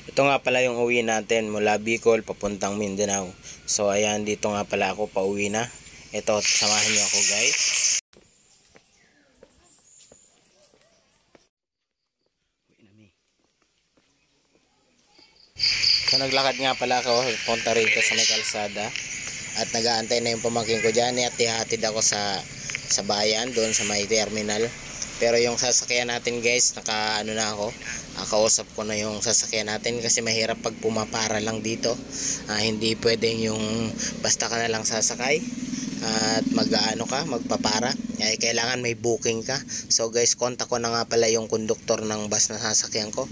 Ito nga pala yung uwi natin mula Bicol papuntang Mindanao. So ayan, dito nga pala ako pauwi na. Ito, samahan niyo ako guys. So naglakad nga pala ako punta rito sa may kalsada. At nag-aantay na yung pamangkin ko dyan. At ihatid ako sa bayan, doon sa may terminal. Pero yung sasakyan natin guys, naka ano na ako, kausap ko na yung sasakyan natin kasi mahirap pag pumapara lang dito. Hindi pwedeng yung basta ka na lang sasakay at magpapara. Kailangan may booking ka. So guys, kontak ko na nga pala yung konduktor ng bus na sasakyan ko.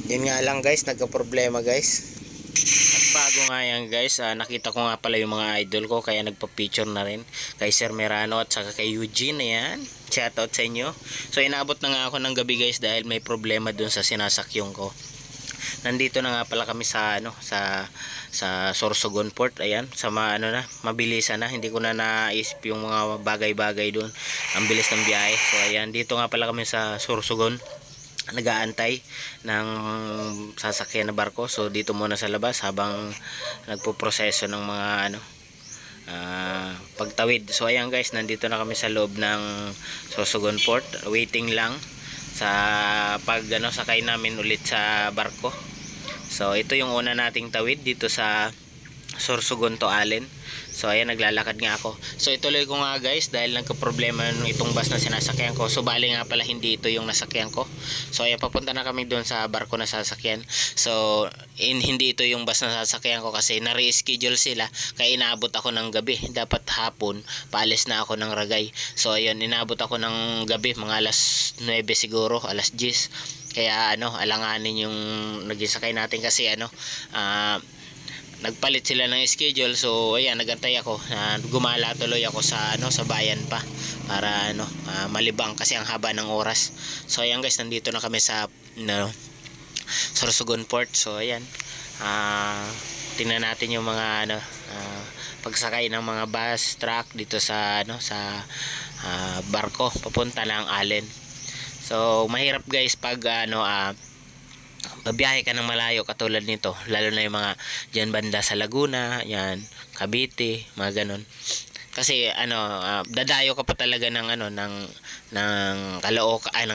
Yun nga lang guys, nagka-problema guys. At bago nga yan guys, nakita ko nga pala yung mga idol ko, kaya nagpa-picture na rin kay Sir Merano at saka kay Eugene. Ayan, shoutout sa inyo. So inabot na nga ako ng gabi guys dahil may problema dun sa sinasakyan ko. Nandito na nga pala kami sa Sorsogon Port. Ayan, sa mabilisan na. Hindi ko na naisip yung mga bagay-bagay dun. Ang bilis ng biyahe. So ayan, dito nga pala kami sa Sorsogon. Nag-aantay ng sasakyan na barko. So dito muna sa labas habang nagpo-proseso ng mga pagtawid. So ayan guys, nandito na kami sa loob ng Sorsogon Port. Waiting lang sa sakay namin ulit sa barko. So ito yung una nating tawid dito sa Sorsogon to Allen. So ayan, naglalakad nga ako. So ituloy ko nga guys dahil nagka-problema itong bus na sinasakyan ko. So bali nga pala hindi ito yung nasakyan ko. So ayan, papunta na kami doon sa barko na sasakyan. So hindi ito yung bus na sasakyan ko kasi na-reschedule sila. Kaya inaabot ako ng gabi. Dapat hapon paalis na ako ng Ragay. So ayun, inaabot ako ng gabi, mga alas 9 siguro, alas 10. Kaya alanganin yung naging sakay natin kasi nagpalit sila ng schedule. So ayan, nagantay ako. Gumala tuloy ako sa bayan pa para malibang kasi ang haba ng oras. So ayan guys, nandito na kami sa Sorsogon Port. So ayan, tingnan natin yung mga pagsakay ng mga bus, truck dito sa barko papunta ng Allen. So mahirap guys pag babiyahe ka ng malayo katulad nito, lalo na yung mga dyan banda sa Laguna, yan, Cavite, mga ganon. Kasi dadayo ka pa talaga ng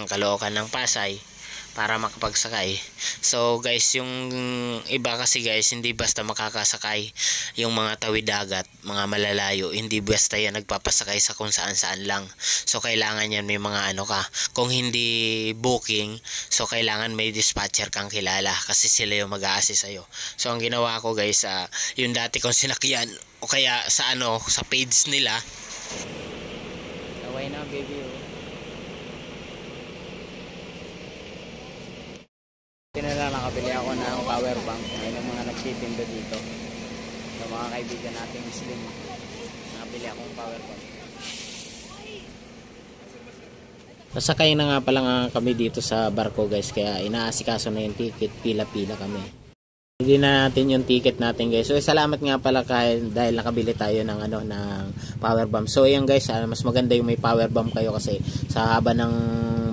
Caloocan ng Pasay para makapagsakay. So guys, yung iba kasi guys, hindi basta makakasakay yung mga tawid dagat, mga malalayo, hindi basta yan nagpapasakay sa kung saan lang. So kailangan yan may mga kung hindi booking, so kailangan may dispatcher kang kilala kasi sila yung mag-a-assist sa'yo. So ang ginawa ko guys, yung dati kong sinakyan o kaya sa sa page nila. Away na baby. Nakabili ako ng power bank. Ayun ang mga nagtitinda dito. So mga kaibigan nating Muslim, nakabili akong power bank. Nasakay na nga pala kami dito sa barko guys, kaya inaasikaso na yung ticket, pila-pila kami. Hindi na natin yung ticket natin guys. So salamat nga pala dahil nakabili tayo ng ng power bank. So ayan guys, mas maganda yung may power bank kayo kasi sa haba ng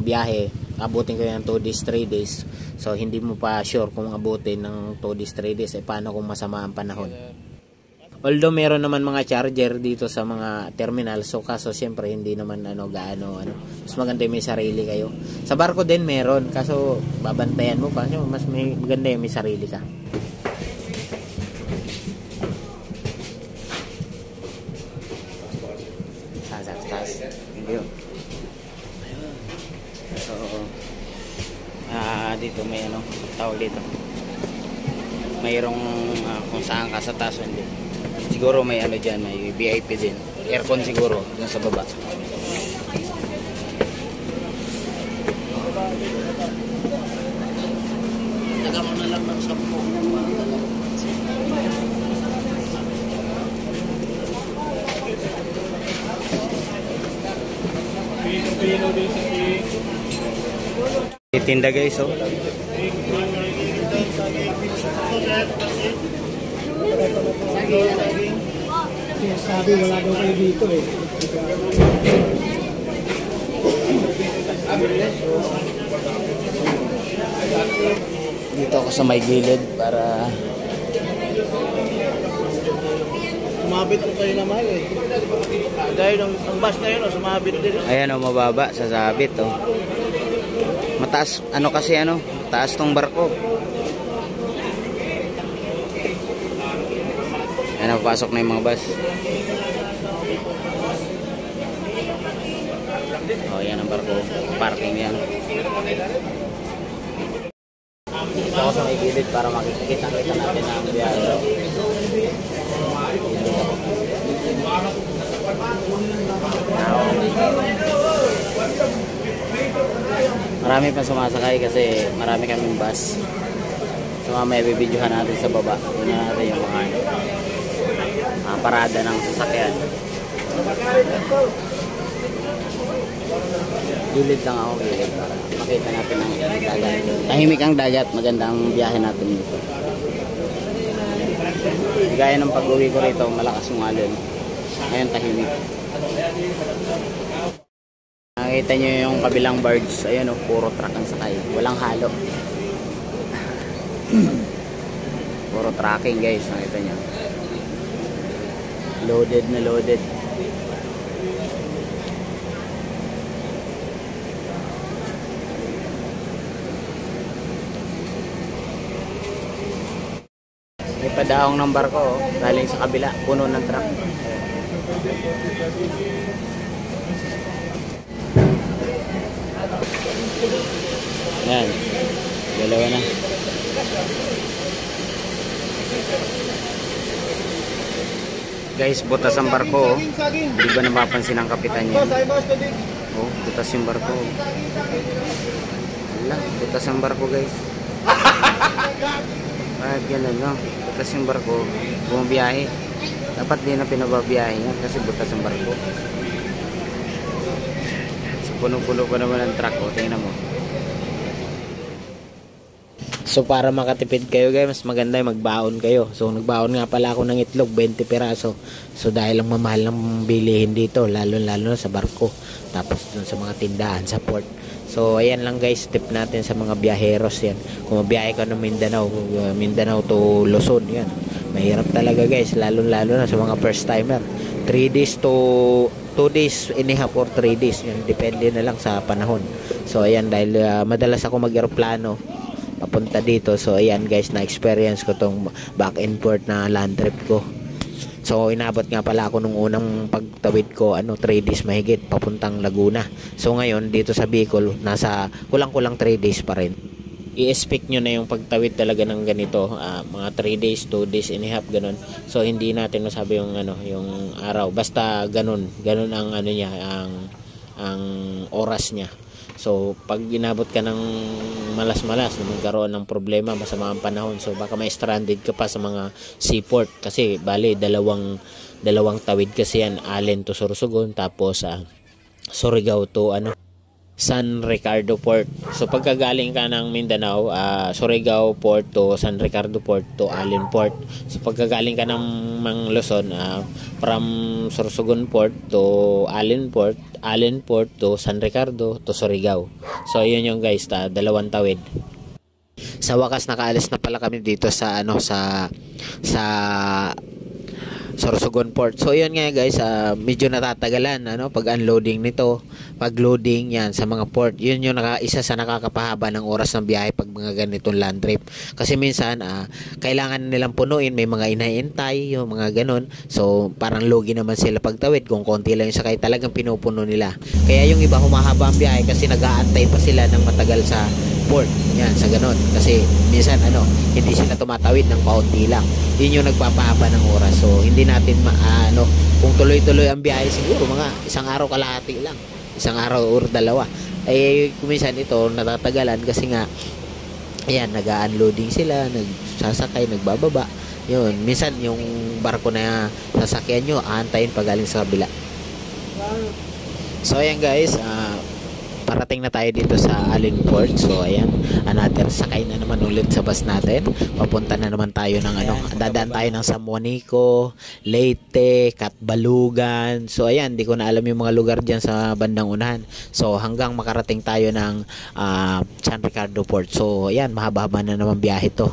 biyahe, abutin ko yung 2 days, 3 days. So hindi mo pa sure kung abutin ng 2 days, 3 days, paano kung masama ang panahon. Although meron naman mga charger dito sa mga terminal, so kaso siyempre hindi naman mas maganda yung may sarili kayo. Sa barko din meron, kaso babantayan mo pa, mas maganda yung may sarili ka. So dito may tawag dito, mayroong kung saan ka sa taas, hindi siguro may dyan, may VIP din, aircon siguro dun sa baba. Taga mo na lang ng 10. Tinda guys, sabi wala daw kayo dito Dito ako sa may gilid para Sumabit ko kayo naman eh. Dahil ang bus na yun, sumabit din. ayan o, mababa sa sabit o. Mataas, ano kasi ano, taas tong barko. Ayan, napapasok na yung mga bus. O, yan ang barko. Parking yan. Dito ako sa may gilid para makikita natin ang biyahe. Marami pa sumasakay kasi marami kaming bus. So mamaya bibidyohan natin sa baba. Tingnan natin yung mga parada ng sasakyan. Gilid lang ako, gilid para makita natin ang dagat. Tahimik ang dagat, maganda ang biyahe natin dito. Gaya ng pag-uwi ko rito, malakas yung alon. Ngayon tahimik. Nakita nyo yung kabilang barge. Ayan o, puro truck ang sakay. Walang halo. Puro trucking guys. Nakita nyo. Loaded na loaded. May padahong ng barko oh. Galing sa kabila. Puno ng truck. Yan. Dalawa na. Guys, butas ang barko. Oh. Hindi ba napapansin ang kapitan niya? Oh, butas yung barko. Wala, butas ang barko guys. Bakit ganun, no? Butas yung barko. Bumabiyahe. Dapat din na pinababiyahe yan kasi butas ang barko. So, puno-puno pa naman ang truck. O, tingnan mo. So para makatipid kayo guys, mas maganda yung magbaon kayo. So nagbaon nga pala ako ng itlog, 20 piraso. So dahil ang mamahal ng bilihin dito, lalo na sa barko. Tapos dun sa mga tindahan sa port. So ayan lang guys, tip natin sa mga biyaheros yan. Kung mabiyahe ka ng Mindanao to Luzon, yan. Mahirap talaga guys, lalo na sa mga first timer. 3 days to 2 days and a half or 3 days. Yan, depende na lang sa panahon. So ayan, dahil madalas ako mag-aeroplano papunta dito. So ayan guys, na-experience ko tong back and forth na land trip ko. So inabot nga pala ako nung unang pagtawid ko 3 days mahigit papuntang Laguna. So ngayon dito sa Bicol, nasa kulang-kulang 3 days pa rin. I-expect nyo na yung pagtawid talaga ng ganito, mga 3 days, 2 days and a half, ganun. So hindi natin masabi yung yung araw, basta ganun ang niya, ang oras niya. So pag inabot ka ng malas-malas, magkaroon ng problema, masama ang panahon, so baka may stranded ka pa sa mga seaport kasi bali dalawang tawid kasi yan, Allen to Sorsogon, tapos Surigao to San Ricardo Port. So pagkagaling ka ng Mindanao, Surigao Port to San Ricardo Port to Allen Port. So pagkagaling ka ng Luzon, from Sorsogon Port to Allen Port to San Ricardo to Surigao. So yun yung guys, dalawang tawid. Sa wakas nakaalis na pala kami dito sa sa Sorsogon Port. So yun nga guys, medyo natatagalan pag unloading nito, pag loading yan sa mga port. Yun yung isa sa nakakapahaba ng oras ng biyahe pag mga ganitong land trip. Kasi minsan kailangan nilang punuin, may mga inaintay, yung mga ganun. So parang logi naman sila pagtawid kung konti lang yung sakay, talagang pinupuno nila. Kaya yung iba humahaba ang biyahe kasi nag-aantay pa sila ng matagal sa port. Yan, sa ganun. Kasi minsan hindi sila tumatawid ng kaunti lang. Yun yung nagpapahaba ng oras. So hindi natin kung tuloy-tuloy ang biyahe, siguro mga isang araw kalahati lang, isang araw or dalawa. Kuminsan ito natatagalan kasi nga ayan, nag-unloading sila, nagsasakay, nagbababa. Yun, minsan yung barko na sasakyan nyo, aantayin pag galing sa kabila. So ayan guys, parating na tayo dito sa Allenport. So ayan, another sakay na naman ulit sa bus natin. Papunta na naman tayo ng dadaan tayo ng San Juanico, Leyte, Catbalugan. So ayan, di ko na alam yung mga lugar diyan sa bandang unahan. So hanggang makarating tayo ng San Ricardo Port. So ayan, mahaba-haba na naman biyahe to.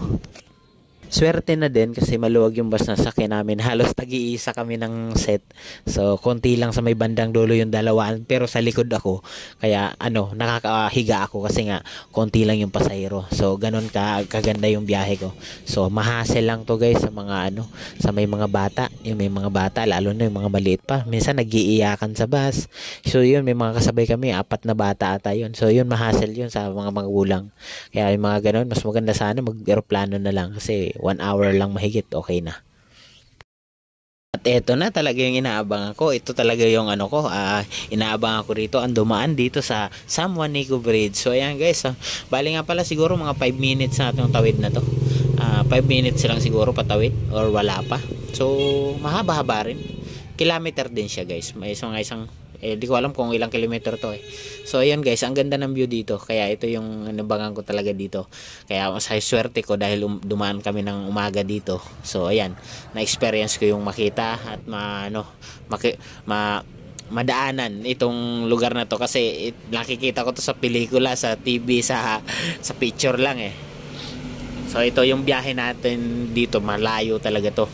Swerte na din kasi maluwag yung bus na sakyan namin. Halos tag-iisa kami ng set. So, konti lang sa may bandang dulo yung dalawaan. Pero sa likod ako. Kaya, nakakahiga ako kasi nga, konti lang yung pasahero. So, ganun kaganda yung biyahe ko. So, mahasel lang to guys sa mga sa may mga bata. Yung may mga bata, lalo na yung mga maliit pa. Minsan, nag-iiyakan sa bus. So, yun, may mga kasabay kami. 4 na bata ata yun. So, yun, mahasel yun sa mga magulang. Kaya, yung mga ganun, mas maganda sana mag-aeroplano na lang. Kasi, 1 hour lang mahigit, okay na. At eto na talaga yung inaabang ako. Ito talaga yung inaabang ako rito. Ang dumaan dito sa San Juanico Bridge. So ayan guys, bali nga pala siguro mga 5 minutes na itong tawid na to. 5 minutes lang siguro patawid or wala pa. So mahaba-haba rin. Kilometer din siya guys. May isang di ko alam kung ilang kilometer to eh. So ayan guys, ang ganda ng view dito. Kaya ito yung nabangan ko talaga dito. Kaya sa swerte ko dahil dumaan kami ng umaga dito. So ayan, na-experience ko yung makita at madaanan itong lugar na to kasi nakikita ko to sa pelikula, sa TV, sa picture lang eh. So ito yung biyahe natin dito, malayo talaga to.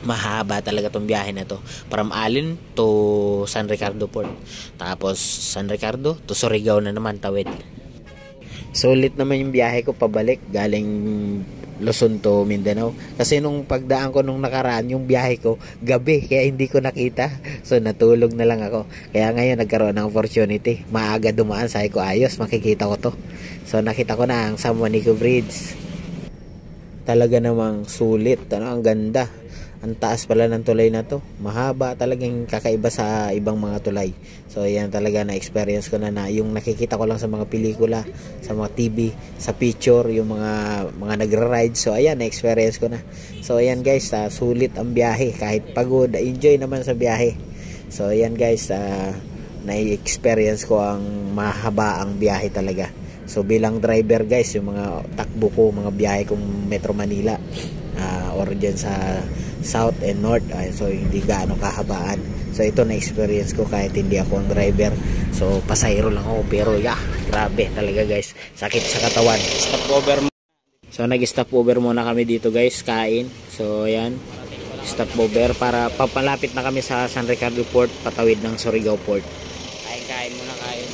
Mahaba talaga tong biyahe na to, from Allen to San Ricardo Port, tapos San Ricardo to Surigao na naman tawid. Sulit naman yung biyahe ko pabalik galing Luzon to Mindanao kasi nung pagdaan ko nung nakaraan yung biyahe ko gabi kaya hindi ko nakita, so natulog na lang ako. Kaya ngayon nagkaroon ng opportunity, maaga dumaan, sabi ko ayos makikita ko to. So nakita ko na ang San Juanico Bridge, talaga namang sulit, ang ganda. Ang taas pala ng tulay na to. Mahaba, talagang kakaiba sa ibang mga tulay. So yan talaga na experience ko na yung nakikita ko lang sa mga pelikula, sa mga TV, sa picture, yung mga nagra-ride. So ayan, na experience ko na. So ayan guys, sulit ang biyahe kahit pagod, enjoy naman sa biyahe. So ayan guys, na-experience ko ang mahaba ang biyahe talaga. So bilang driver guys, yung mga takbo ko, mga biyahe kong Metro Manila, or dyan sa South and North, so hindi gaano kahabaan. So ito na experience ko kahit hindi ako ang driver. So pasahero lang ako, pero grabe talaga guys, sakit sa katawan. Stop over. So nag-stop over muna kami dito guys, kain. So ayan, stop over para papalapit na kami sa San Ricardo Port, patawid ng Surigao Port. Kain muna, kain.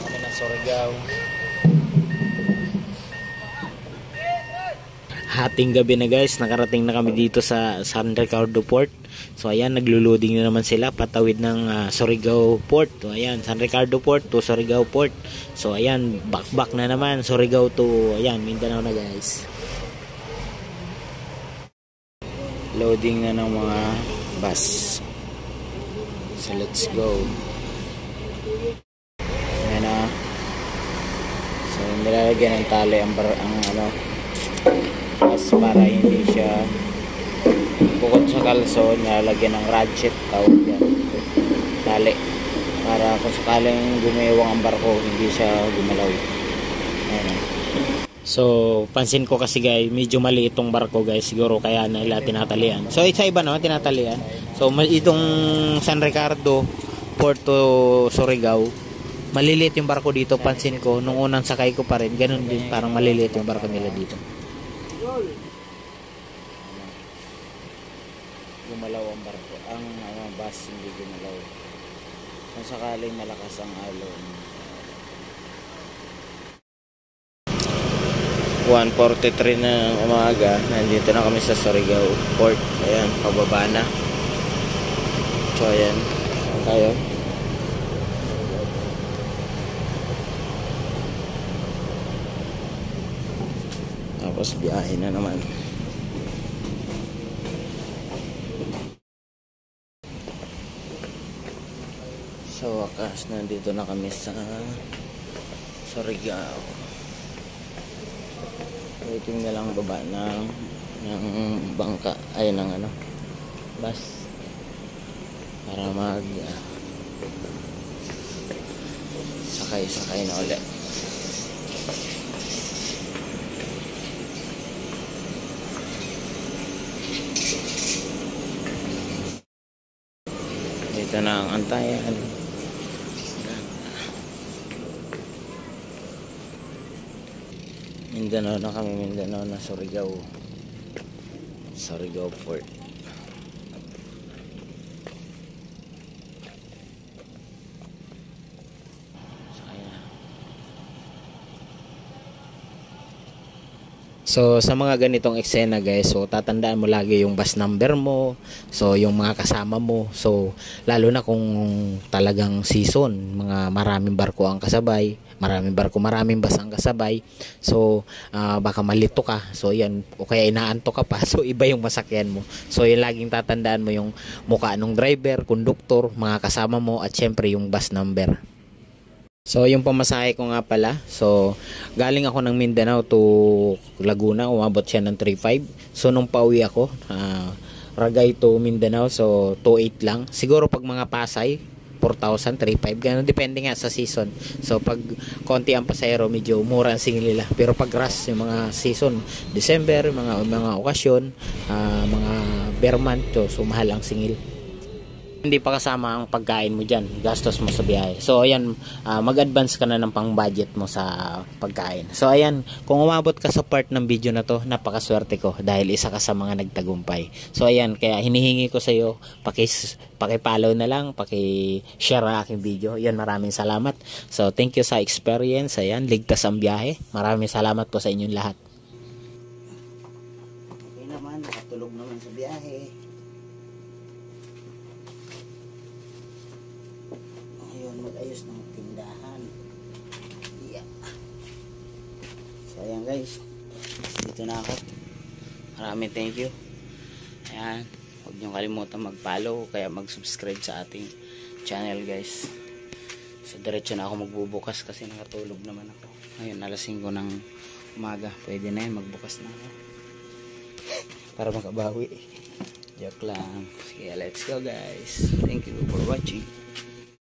Kami ng Surigao. Hating gabi na guys, nakarating na kami dito sa San Ricardo Port. So ayan, naglo-loading na naman sila patawid ng Surigao Port. So ayan, San Ricardo Port to Surigao Port. So ayan, back na naman Surigao to Mindanao na guys. Loading na ng mga bus. So let's go. Ayan na. So nilalagyan ng tali ang para hindi siya bukod sa kalso, nilalagyan ng ratchet, tawag yan, tali, para kung sakaling gumewang ang barko hindi siya gumalaw. Ayan. So pansin ko kasi guys, medyo mali itong barko guys, siguro kaya nila tinatalian. So isa iba naman tinatalian. So itong San Ricardo Port to Surigao, maliliit yung barko dito. Pansin ko nung unang sakay ko pa rin, ganun din, parang maliliit yung barko nila dito. Gumalaw ang barko, ang bus hindi gumalaw kung sakaling malakas ang alon. 1:43 na umaga, nandito na kami sa Surigao Port. Ayan, pababa na. So ayan tayo. Tapos biyahe na naman. So wakas, nandito na kami sa Surigao. Waiting na lang baba ng bangka, ay ng bus para mag sakay na ulit. Dito na ang antayan. Mindanao na kami, Mindanao na, Surigao Port. So sa mga ganitong eksena guys, so tatandaan mo lagi yung bus number mo, so yung mga kasama mo. So lalo na kung talagang season, mga maraming barko ang kasabay, maraming bus ang kasabay. So baka malito ka. So yan, o kaya inaantok ka pa. So iba yung masakyan mo. So yung laging tatandaan mo yung mukha ng driver, konduktor, mga kasama mo, at syempre yung bus number. So yung pamasahe ko nga pala, so galing ako ng Mindanao to Laguna, umabot siya ng 3.5. So nung pauwi ako, Ragay to Mindanao, so 2.8 lang. Siguro pag mga Pasay, 4,000, 3.5, ganun, depende nga sa season. So pag konti ang pasahero, medyo mura ang singil nila. Pero pag rush, yung mga season, December, mga okasyon, mga bear month, so mahal ang singil. Hindi pa kasama ang pagkain mo dyan, gastos mo sa biyahe. So ayan, mag-advance ka na ng pang budget mo sa pagkain. So ayan, kung umabot ka sa part ng video na to, napakaswerte ko dahil isa ka sa mga nagtagumpay. So ayan, kaya hinihingi ko sa iyo, paki-follow na lang, paki-share ang aking video. Yan, maraming salamat. So thank you sa experience. Ayan, ligtas ang biyahe. Maraming salamat po sa inyong lahat. Okay naman, nakatulog naman sa biyahe. Mag-ayos ng tindahan. Yeah. So ayan guys, dito na ako. Maraming thank you. Ayan, huwag niyong kalimutan mag-follow, kaya mag-subscribe sa ating channel guys. So diretso na ako magbubukas kasi nakatulog naman ako. Ayun, alas 5 ng umaga. Pwede na yan, magbukas na ako para makabawi. Joke lang. Sige, let's go guys. Thank you for watching.